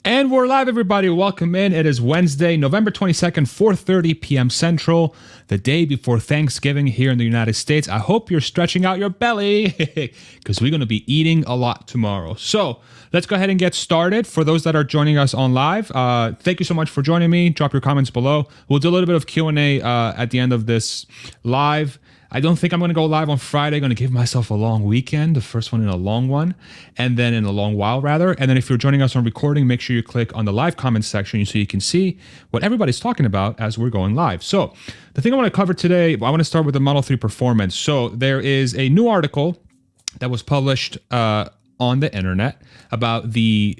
And we're live, everybody. Welcome in. It is Wednesday, November 22nd, 4:30 p.m. Central, the day before Thanksgiving here in the United States. I hope you're stretching out your belly because we're going to be eating a lot tomorrow. So let's go ahead and get started. For those that are joining us on live, thank you so much for joining me. Drop your comments below. We'll do a little bit of Q&A at the end of this live. I don't think I'm going to go live on Friday. I'm going to give myself a long weekend, the first one in a long one, and then in a long while, rather. And then if you're joining us on recording, make sure you click on the live comments section so you can see what everybody's talking about as we're going live. So the thing I want to cover today, I want to start with the Model 3 performance. So there is a new article that was published on the internet about the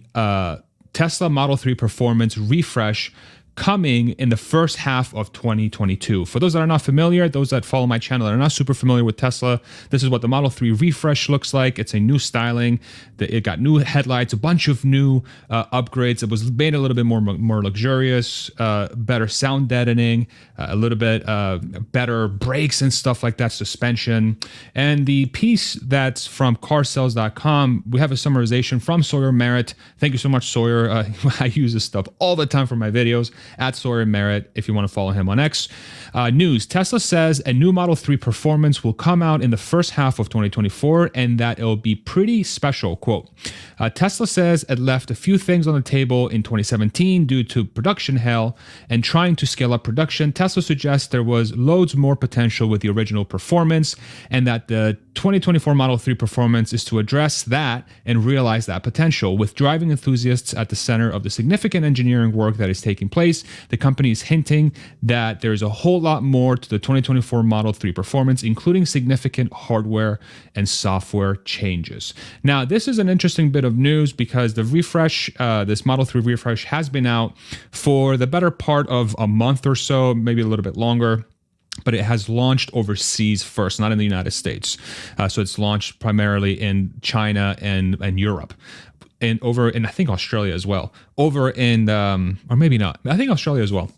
Tesla Model 3 performance refresh coming in the first half of 2022. For those that are not familiar, those that follow my channel that are not super familiar with Tesla, this is what the Model 3 refresh looks like. It's a new styling. It got new headlights, a bunch of new upgrades. It was made a little bit more luxurious, better sound deadening, a little bit better brakes and stuff like that, suspension. And the piece that's from carsales.com, we have a summarization from Sawyer Merritt. Thank you so much, Sawyer. I use this stuff all the time for my videos. At Sawyer Merritt, if you want to follow him on X. News, Tesla says a new Model 3 performance will come out in the first half of 2024 and that it'll be pretty special. Quote, Tesla says it left a few things on the table in 2017 due to production hell and trying to scale up production. Tesla suggests there was loads more potential with the original performance and that the 2024 Model 3 performance is to address that and realize that potential. With driving enthusiasts at the center of the significant engineering work that is taking place, the company is hinting that there's a whole lot more to the 2024 Model 3 performance, including significant hardware and software changes. Now, this is an interesting bit of news because the refresh, this Model 3 refresh has been out for the better part of a month or so, maybe a little bit longer. But it has launched overseas first, not in the United States. So it's launched primarily in China and Europe. And over in, I think, Australia as well. Over in, or maybe not, I think Australia as well.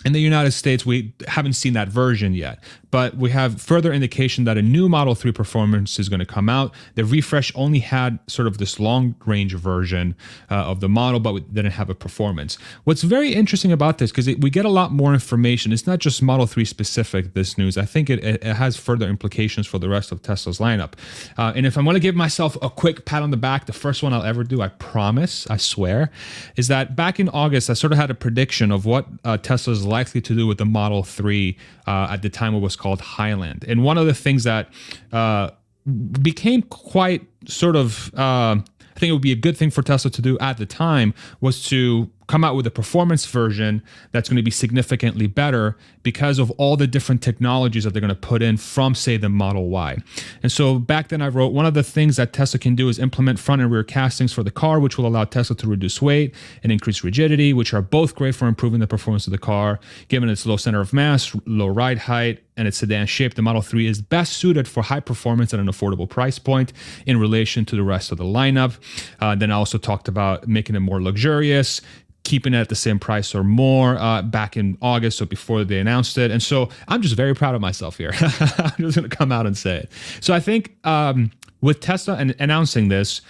In the United States, we haven't seen that version yet, but we have further indication that a new Model 3 performance is going to come out. The refresh only had sort of this long-range version of the model, but we didn't have a performance. What's very interesting about this, because we get a lot more information, it's not just Model 3 specific, this news. I think it has further implications for the rest of Tesla's lineup. And if I'm going to give myself a quick pat on the back, the first one I'll ever do, I promise, I swear, is that back in August, I sort of had a prediction of what Tesla's likely to do with the Model 3 at the time it was called Highland. And one of the things that became quite sort of, I think it would be a good thing for Tesla to do at the time was to come out with a performance version that's going to be significantly better because of all the different technologies that they're going to put in from, say, the Model Y. And so back then I wrote, one of the things that Tesla can do is implement front and rear castings for the car, which will allow Tesla to reduce weight and increase rigidity, which are both great for improving the performance of the car. Given its low center of mass, low ride height, and its sedan shape, the Model 3 is best suited for high performance at an affordable price point in relation to the rest of the lineup. Then I also talked about making it more luxurious, keeping it at the same price or more back in August, so before they announced it. And so I'm just very proud of myself here. I'm just going to come out and say it. So I think with Tesla and announcing this,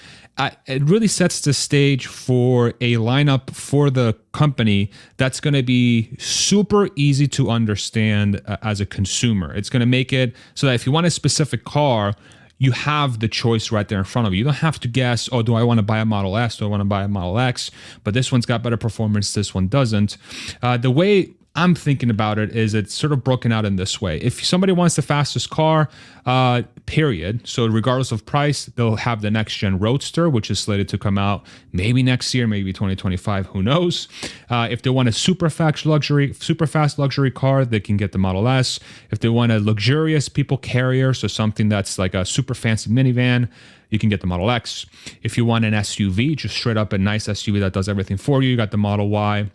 it really sets the stage for a lineup for the company that's going to be super easy to understand as a consumer. It's going to make it so that if you want a specific car, you have the choice right there in front of you. You don't have to guess, oh, do I want to buy a Model S? Do I want to buy a Model X? But this one's got better performance, this one doesn't. The way I'm thinking about it is it's sort of broken out in this way. If somebody wants the fastest car, period, so regardless of price, they'll have the next gen Roadster, which is slated to come out maybe next year, maybe 2025, who knows. If they want a super fast luxury car, they can get the Model S. If they want a luxurious people carrier, so something that's like a super fancy minivan, you can get the Model X. If you want an SUV, just straight up a nice SUV that does everything for you, you got the Model Y.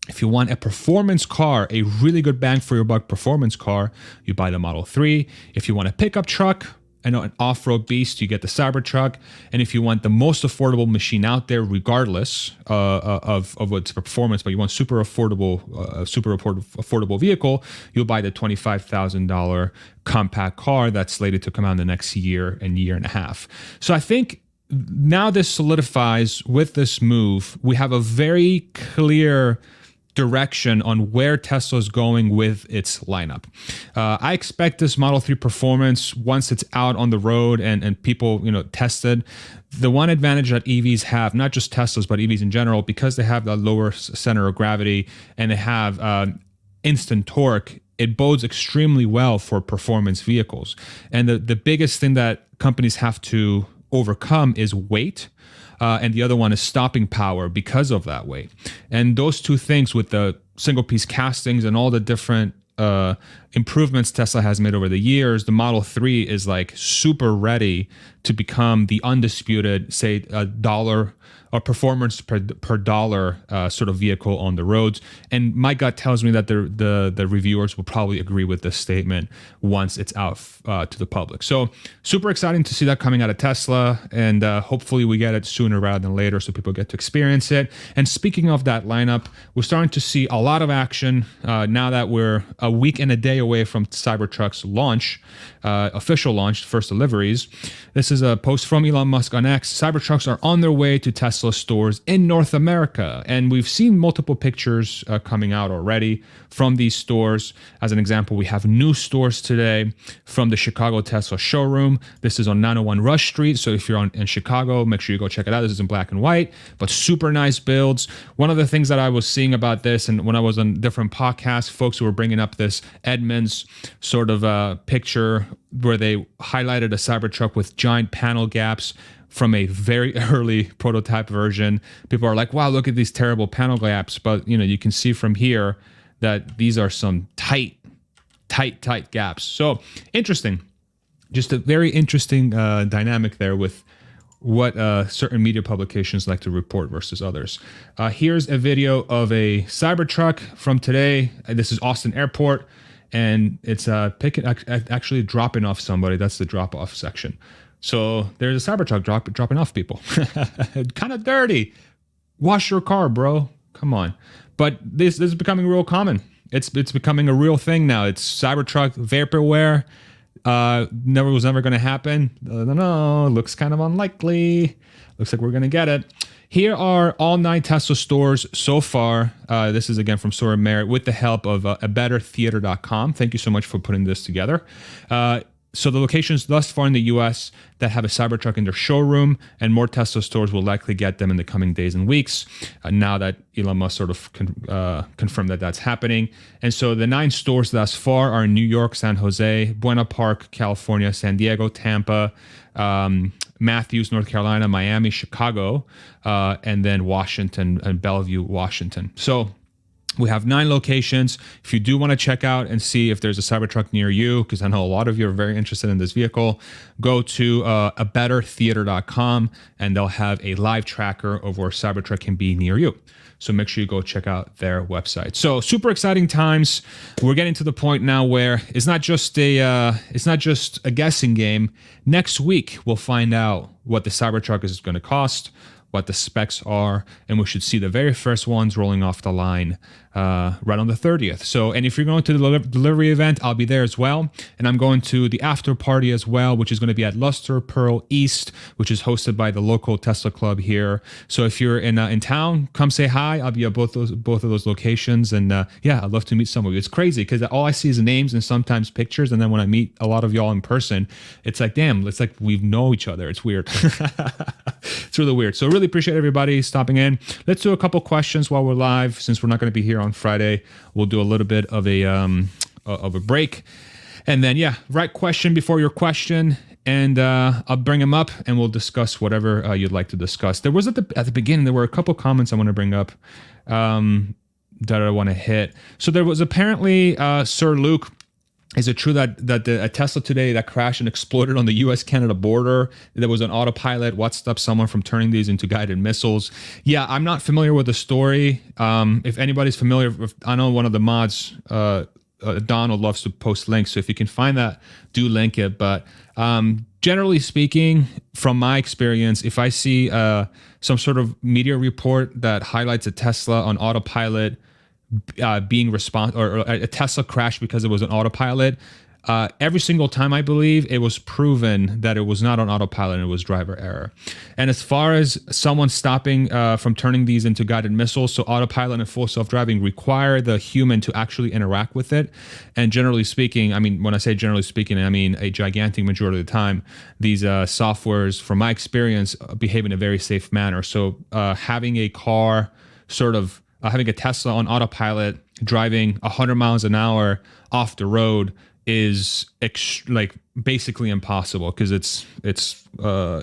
If you want a performance car, a really good bang for your buck performance car, you buy the Model 3. If you want a pickup truck, I know an off-road beast, you get the Cybertruck. And if you want the most affordable machine out there, regardless of its performance, but you want super affordable vehicle, you'll buy the $25,000 compact car that's slated to come out in the next year and a half. So I think now this solidifies with this move. We have a very clear direction on where Tesla is going with its lineup. I expect this Model 3 performance, once it's out on the road and people test it. The one advantage that EVs have, not just Teslas but EVs in general, because they have the lower center of gravity and they have instant torque, it bodes extremely well for performance vehicles. And the biggest thing that companies have to overcome is weight. And the other one is stopping power because of that weight. And those two things, with the single piece castings and all the different improvements Tesla has made over the years, the Model 3 is like super ready to become the undisputed, say, a dollar or performance per dollar sort of vehicle on the roads. And my gut tells me that the reviewers will probably agree with this statement once it's out to the public. So super exciting to see that coming out of Tesla, and hopefully we get it sooner rather than later so people get to experience it. And speaking of that lineup, we're starting to see a lot of action now that we're a week and a day away from Cybertrucks launch, official launch, first deliveries. This is a post from Elon Musk on X. Cybertrucks are on their way to Tesla stores in North America, and we've seen multiple pictures coming out already from these stores. As an example, we have new stores today from the Chicago Tesla showroom. This is on 901 Rush Street, so if you're in Chicago, make sure you go check it out. This is in black and white, but super nice builds. One of the things that I was seeing about this, and when I was on different podcasts, folks who were bringing up this Edmunds sort of picture where they highlighted a Cybertruck with giant panel gaps from a very early prototype version. People are like, wow, look at these terrible panel gaps. But you can see from here that these are some tight gaps. So interesting. Just a very interesting dynamic there with what certain media publications like to report versus others. Here's a video of a Cybertruck from today. This is Austin Airport, and it's actually dropping off somebody. That's the drop-off section. So there's a Cybertruck dropping off people. Kind of dirty. Wash your car, bro. Come on. But this is becoming real common. It's becoming a real thing now. It's Cybertruck vaporware. Was never going to happen. No, looks kind of unlikely. Looks like we're going to get it. Here are all 9 Tesla stores so far. This is again from Sora Merritt with the help of abettertheater.com. Thank you so much for putting this together. So the locations thus far in the U.S. that have a Cybertruck in their showroom, and more Tesla stores will likely get them in the coming days and weeks, now that Elon Musk sort of confirmed that that's happening. And so the 9 stores thus far are in New York, San Jose, Buena Park, California, San Diego, Tampa, Matthews, North Carolina, Miami, Chicago, and then Washington and Bellevue, Washington. So we have 9 locations. If you do want to check out and see if there's a Cybertruck near you, because I know a lot of you are very interested in this vehicle, go to abettertheater.com and they'll have a live tracker of where Cybertruck can be near you. So make sure you go check out their website. So super exciting times. We're getting to the point now where it's not just a guessing game. Next week we'll find out what the Cybertruck is going to cost, what the specs are, and we should see the very first ones rolling off the line right on the 30th. So, and if you're going to the delivery event, I'll be there as well. And I'm going to the after party as well, which is going to be at Luster Pearl East, which is hosted by the local Tesla club here. So if you're in town, come say hi. I'll be at both of those locations. And yeah, I'd love to meet some of you. It's crazy because all I see is names and sometimes pictures. And then when I meet a lot of y'all in person, it's like, damn, it's like we know each other. It's weird. It's really weird. So really appreciate everybody stopping in. Let's do a couple questions while we're live. Since we're not going to be here on Friday, we'll do a little bit of a break, and then write question before your question, and I'll bring them up and we'll discuss whatever you'd like to discuss. There was at the beginning, there were a couple comments I want to bring up that I want to hit. So there was apparently Sir Luke. Is it true that a Tesla today that crashed and exploded on the U.S.-Canada border, there was an autopilot? What stopped someone from turning these into guided missiles? Yeah, I'm not familiar with the story. If anybody's familiar, I know one of the mods, Donald, loves to post links. So if you can find that, do link it. But generally speaking, from my experience, if I see some sort of media report that highlights a Tesla on autopilot being or a Tesla crash because it was an autopilot, every single time, I believe, it was proven that it was not on autopilot and it was driver error. And as far as someone stopping from turning these into guided missiles, so autopilot and full self-driving require the human to actually interact with it. And generally speaking, I mean, when I say generally speaking, I mean a gigantic majority of the time, these softwares, from my experience, behave in a very safe manner. So having a car having a Tesla on autopilot driving 100 miles an hour off the road is like basically impossible, because it's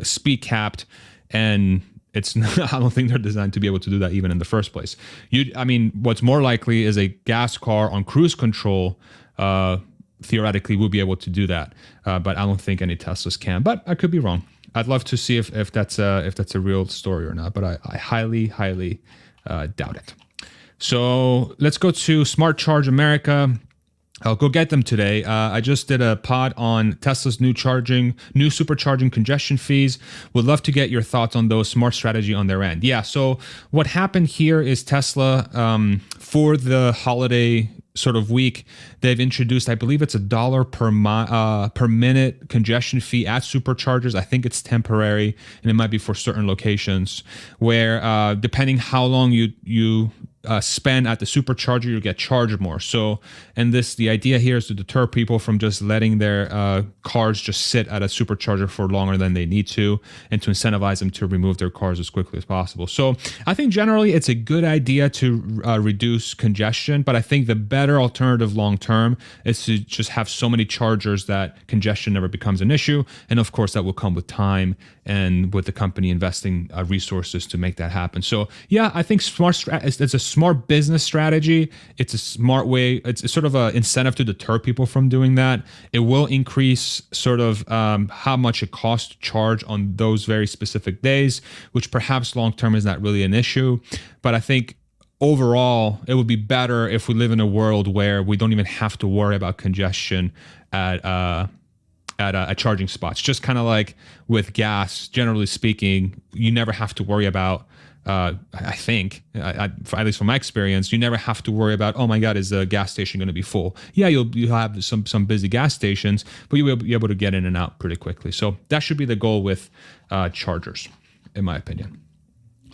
speed capped, and it's not, I don't think they're designed to be able to do that even in the first place. I mean, what's more likely is a gas car on cruise control theoretically will be able to do that, but I don't think any Teslas can. But I could be wrong. I'd love to see if that's a real story or not, but I highly doubt it. So let's go to Smart Charge America. I'll go get them today. I just did a pod on Tesla's new supercharging congestion fees. Would love to get your thoughts on those, smart strategy on their end. Yeah, so what happened here is Tesla, for the holiday sort of week, they've introduced, I believe it's $1 per minute congestion fee at superchargers. I think it's temporary, and it might be for certain locations where, depending how long you spend at the supercharger, you get charged more. So, and the idea here is to deter people from just letting their cars just sit at a supercharger for longer than they need to, and to incentivize them to remove their cars as quickly as possible. So I think generally it's a good idea to reduce congestion, but I think the better alternative long term is to just have so many chargers that congestion never becomes an issue. And of course, that will come with time and with the company investing resources to make that happen. So yeah, I think it's a smart business strategy. It's a smart way. It's sort of an incentive to deter people from doing that. It will increase sort of how much it costs to charge on those very specific days, which perhaps long term is not really an issue. But I think overall, it would be better if we live in a world where we don't even have to worry about congestion at charging spots. Just kind of like with gas, generally speaking, you never have to worry about, I think, at least from my experience, you never have to worry about, oh my God, is the gas station going to be full? Yeah, you'll have some busy gas stations, but you'll be able to get in and out pretty quickly. So that should be the goal with chargers, in my opinion,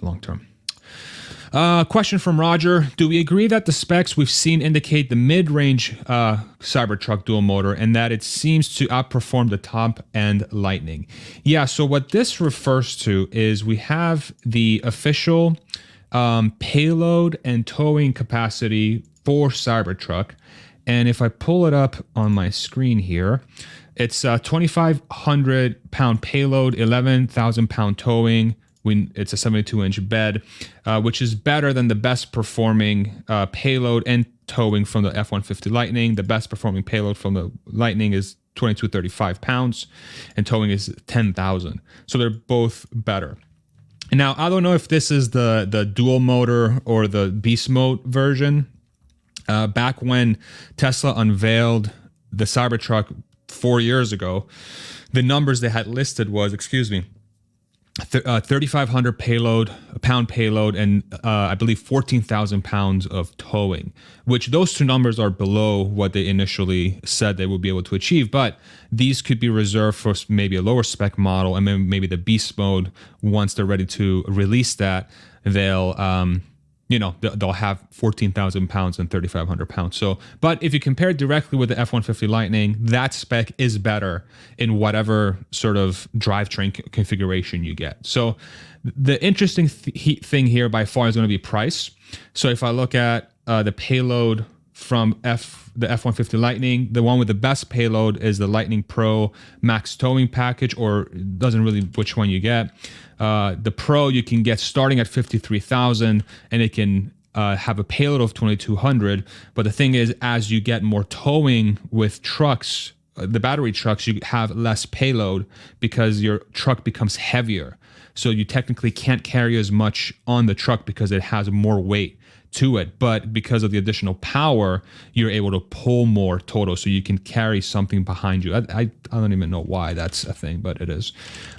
long term. Question from Roger. Do we agree that the specs we've seen indicate the mid-range Cybertruck dual motor, and that it seems to outperform the top-end Lightning? Yeah, so what this refers to is we have the official payload and towing capacity for Cybertruck. And if I pull it up on my screen here, it's 2,500 pound payload, 11,000 pound towing. It's a 72-inch bed, which is better than the best performing payload and towing from the F-150 Lightning. The best performing payload from the Lightning is 2,235 pounds, and towing is 10,000. So they're both better. Now, I don't know if this is the dual motor or the beast mode version. Back when Tesla unveiled the Cybertruck 4 years ago, the numbers they had listed was, 3,500 pound payload, and I believe 14,000 pounds of towing, which those two numbers are below what they initially said they would be able to achieve. But these could be reserved for maybe a lower spec model, and then maybe the beast mode, once they're ready to release that, they'll have 14,000 pounds and 3,500 pounds. So, but if you compare it directly with the F-150 Lightning, that spec is better in whatever sort of drivetrain configuration you get. So the interesting thing here by far is going to be price. So if I look at the payload from the F-150 Lightning, the one with the best payload is the Lightning Pro Max Towing Package, or doesn't really which one you get. The Pro you can get starting at $53,000, and it can have a payload of 2,200. But the thing is, as you get more towing with trucks, the battery trucks, you have less payload because your truck becomes heavier. So you technically can't carry as much on the truck because it has more weight to it, but because of the additional power, you're able to pull more total, so you can carry something behind you. I don't even know why that's a thing, but it is.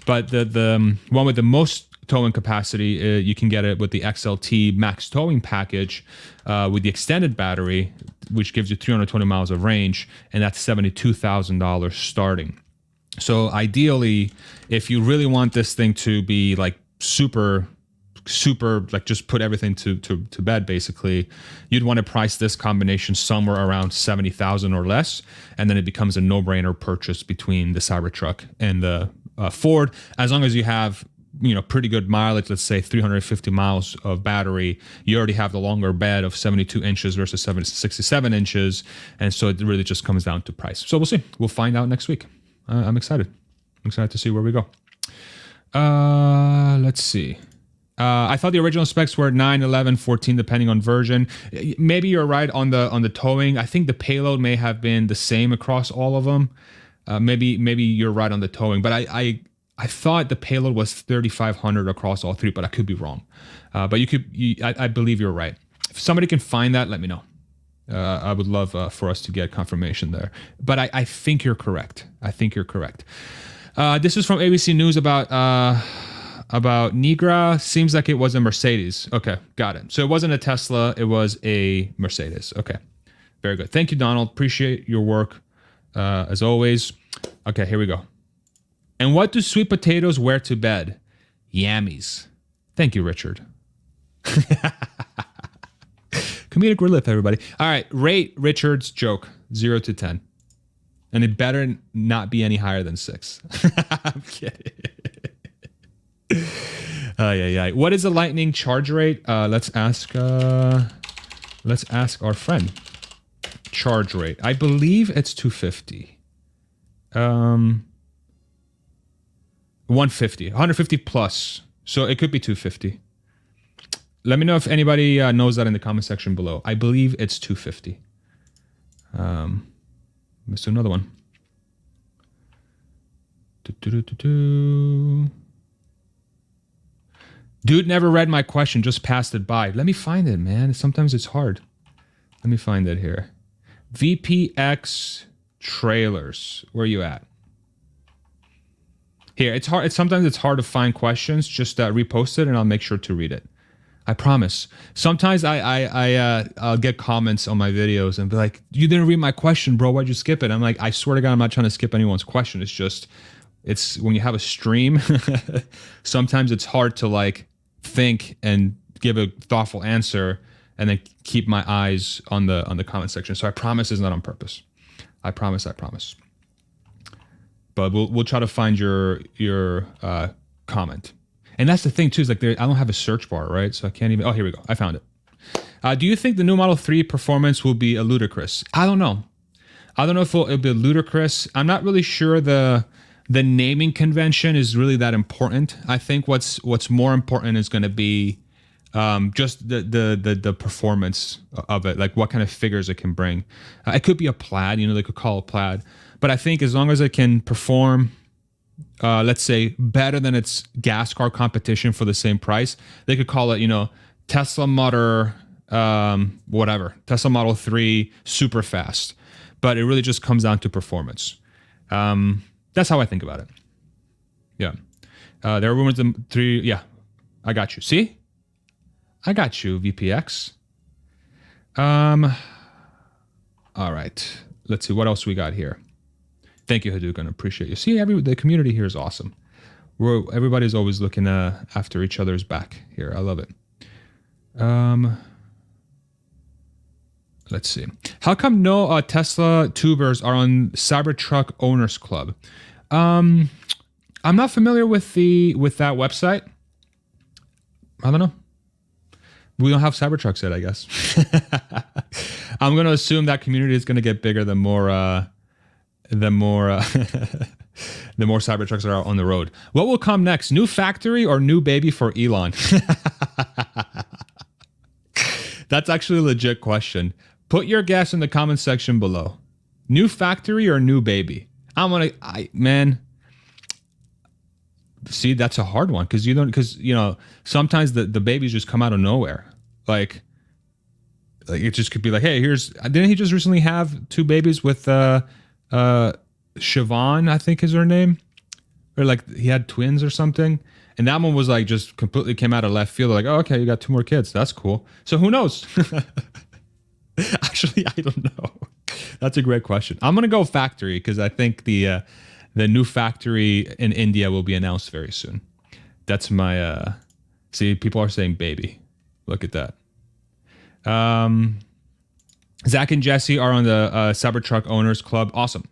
But the one with the most towing capacity. You can get it with the XLT max towing package with the extended battery, which gives you 320 miles of range, and that's $72,000 starting. So ideally, if you really want this thing to be like super, like just put everything to bed, basically, you'd want to price this combination somewhere around 70,000 or less, and then it becomes a no-brainer purchase between the Cybertruck and the Ford, as long as you have pretty good mileage. Let's say 350 miles of battery. You already have the longer bed of 72 inches versus 67 inches, and so it really just comes down to price. So we'll see. We'll find out next week. I'm excited. I'm excited to see where we go. Let's see. I thought the original specs were 9, 11, 14, depending on version. Maybe you're right on the towing. I think the payload may have been the same across all of them. Maybe you're right on the towing, but I thought the payload was 3,500 across all three, but I could be wrong. But I believe you're right. If somebody can find that, let me know. I would love for us to get confirmation there. But I think you're correct. I think you're correct. This is from ABC News about Nigra. Seems like it was a Mercedes. Okay, got it. So it wasn't a Tesla. It was a Mercedes. Okay, very good. Thank you, Donald. Appreciate your work as always. Okay, here we go. And what do sweet potatoes wear to bed? Yammies. Thank you, Richard. Comedic relief, everybody. All right, rate Richard's joke 0 to 10. And it better not be any higher than 6. I'm kidding. Yeah. What is the lightning charge rate? Let's ask our friend. Charge rate. I believe it's 250. 150. 150 plus. So it could be 250. Let me know if anybody knows that in the comment section below. I believe it's 250. Let's do another one. Dude never read my question, just passed it by. Let me find it, man. Sometimes it's hard. Let me find it here. VPX trailers. Where are you at? Here, it's hard. Sometimes it's hard to find questions. Just repost it and I'll make sure to read it. I promise. Sometimes I'll get comments on my videos and be like, you didn't read my question, bro. Why'd you skip it? I'm like, I swear to God, I'm not trying to skip anyone's question. It's when you have a stream, sometimes it's hard to like think and give a thoughtful answer and then keep my eyes on the comment section. So I promise it's not on purpose. I promise. But we'll try to find your comment. And that's the thing too, is like I don't have a search bar, right? So I can't even, oh, here we go. I found it. Do you think the new Model 3 performance will be a ludicrous? I don't know. I don't know if it'll be ludicrous. I'm not really sure the naming convention is really that important. I think what's more important is going to be just the performance of it, like what kind of figures it can bring. It could be a plaid, they could call it plaid. But I think as long as it can perform, let's say, better than its gas car competition for the same price, they could call it, Tesla Model, whatever, Tesla Model 3 super fast. But it really just comes down to performance. That's how I think about it. Yeah. There are rumors of 3. Yeah, I got you. See? I got you, VPX. All right. Let's see what else we got here. Thank you, Hadouken. Appreciate you. See, the community here is awesome. Everybody's always looking after each other's back here. I love it. Let's see. How come no Tesla tubers are on Cybertruck Owners Club? I'm not familiar with that website. I don't know. We don't have Cybertrucks yet, I guess. I'm going to assume that community is going to get bigger the more the more Cybertrucks are out on the road. What will come next? New factory or new baby for Elon? That's actually a legit question. Put your guess in the comment section below. New factory or new baby? Man. See, that's a hard one because sometimes the babies just come out of nowhere. Like it just could be like, hey, didn't he just recently have 2 babies with Siobhan, I think is her name, or like he had twins or something, And that one was like just completely came out of left field. Like, oh, okay, you got 2 more kids. That's cool. So who knows? Actually, I don't know. That's a great question. I'm gonna go factory because I think the new factory in India will be announced very soon. That's my see, people are saying baby. Look at that. Zach and Jesse are on the Cybertruck Owners Club. Awesome.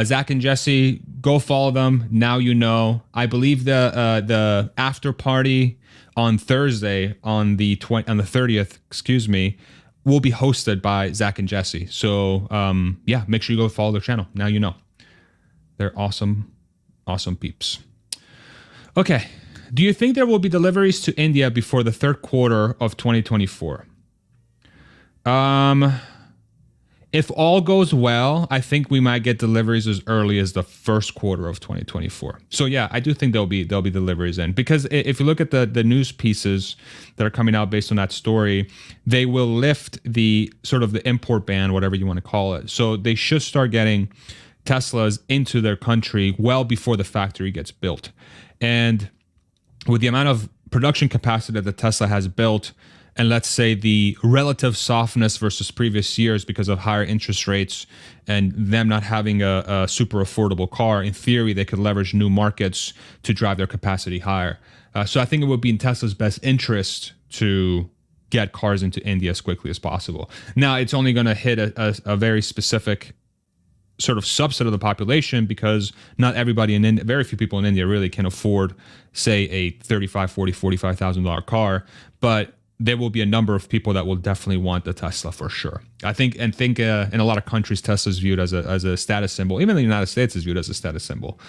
Zach and Jesse, go follow them. Now you know. I believe the after party on Thursday on the 30th, excuse me, will be hosted by Zach and Jesse. So yeah, make sure you go follow their channel. Now you know. They're awesome, awesome peeps. Okay. Do you think there will be deliveries to India before the 3rd quarter of 2024? If all goes well, I think we might get deliveries as early as the 1st quarter of 2024. So yeah, I do think there'll be deliveries in, because if you look at the news pieces that are coming out based on that story, they will lift the sort of the import ban, whatever you want to call it. So they should start getting Teslas into their country well before the factory gets built. And with the amount of production capacity that Tesla has built, and let's say the relative softness versus previous years because of higher interest rates and them not having a super affordable car, in theory, they could leverage new markets to drive their capacity higher. So I think it would be in Tesla's best interest to get cars into India as quickly as possible. Now, it's only going to hit a very specific sort of subset of the population, because not everybody in India, very few people in India really can afford, say, a $35,000, $40,000, $45,000 car. But there will be a number of people that will definitely want the Tesla for sure. I think in a lot of countries, Tesla is viewed as a status symbol. Even the United States is viewed as a status symbol.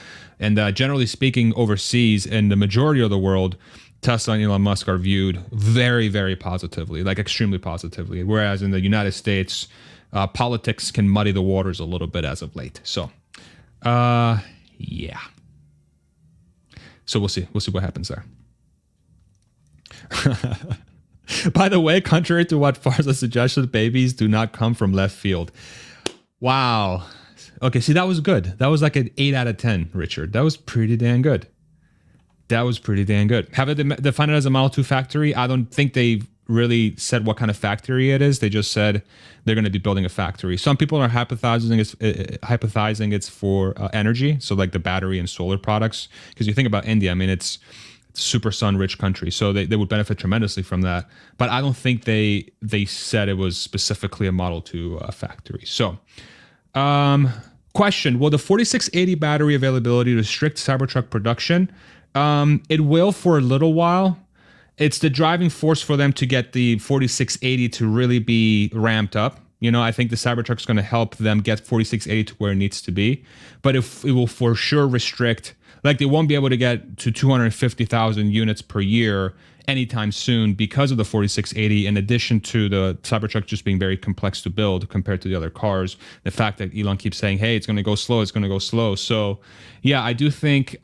And generally speaking, overseas, in the majority of the world, Tesla and Elon Musk are viewed very, very positively, like extremely positively. Whereas in the United States, politics can muddy the waters a little bit as of late. So, yeah. So we'll see. We'll see what happens there. By the way, contrary to what Farza suggested, babies do not come from left field. Wow. Okay, see, that was good. That was like an 8 out of 10, Richard. That was pretty damn good. That was pretty damn good. Have it defined it as a Model 2 factory? I don't think they've really said what kind of factory it is. They just said they're going to be building a factory. Some people are hypothesizing it's for energy, so like the battery and solar products. Because you think about India, I mean, it's super sun-rich country, so they would benefit tremendously from that. But I don't think they said it was specifically a Model 2 factory. So, question: will the 4680 battery availability restrict Cybertruck production? It will for a little while. It's the driving force for them to get the 4680 to really be ramped up. You know, I think the Cybertruck is going to help them get 4680 to where it needs to be. But if it will for sure restrict, like they won't be able to get to 250,000 units per year anytime soon because of the 4680, in addition to the Cybertruck just being very complex to build compared to the other cars. The fact that Elon keeps saying, hey, it's going to go slow, it's going to go slow. So yeah, I do think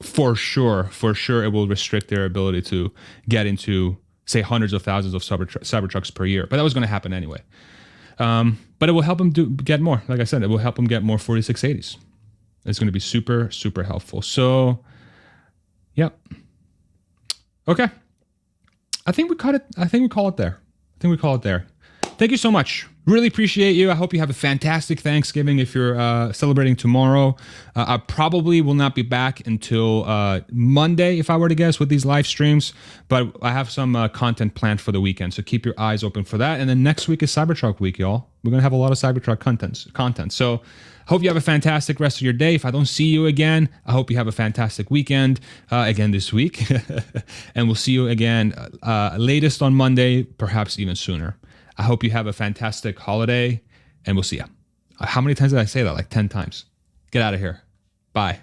for sure it will restrict their ability to get into, say, hundreds of thousands of Cybertrucks per year. But that was going to happen anyway. But it will help them get more. Like I said, it will help them get more 4680s. It's going to be super, super helpful. So, yeah. Okay. I think we call it there. Thank you so much. Really appreciate you. I hope you have a fantastic Thanksgiving if you're celebrating tomorrow. I probably will not be back until Monday, if I were to guess, with these live streams. But I have some content planned for the weekend, so keep your eyes open for that. And then next week is Cybertruck week, y'all. We're going to have a lot of Cybertruck content. So hope you have a fantastic rest of your day. If I don't see you again, I hope you have a fantastic weekend again this week. And we'll see you again latest on Monday, perhaps even sooner. I hope you have a fantastic holiday, and we'll see you. How many times did I say that? Like 10 times. Get out of here. Bye.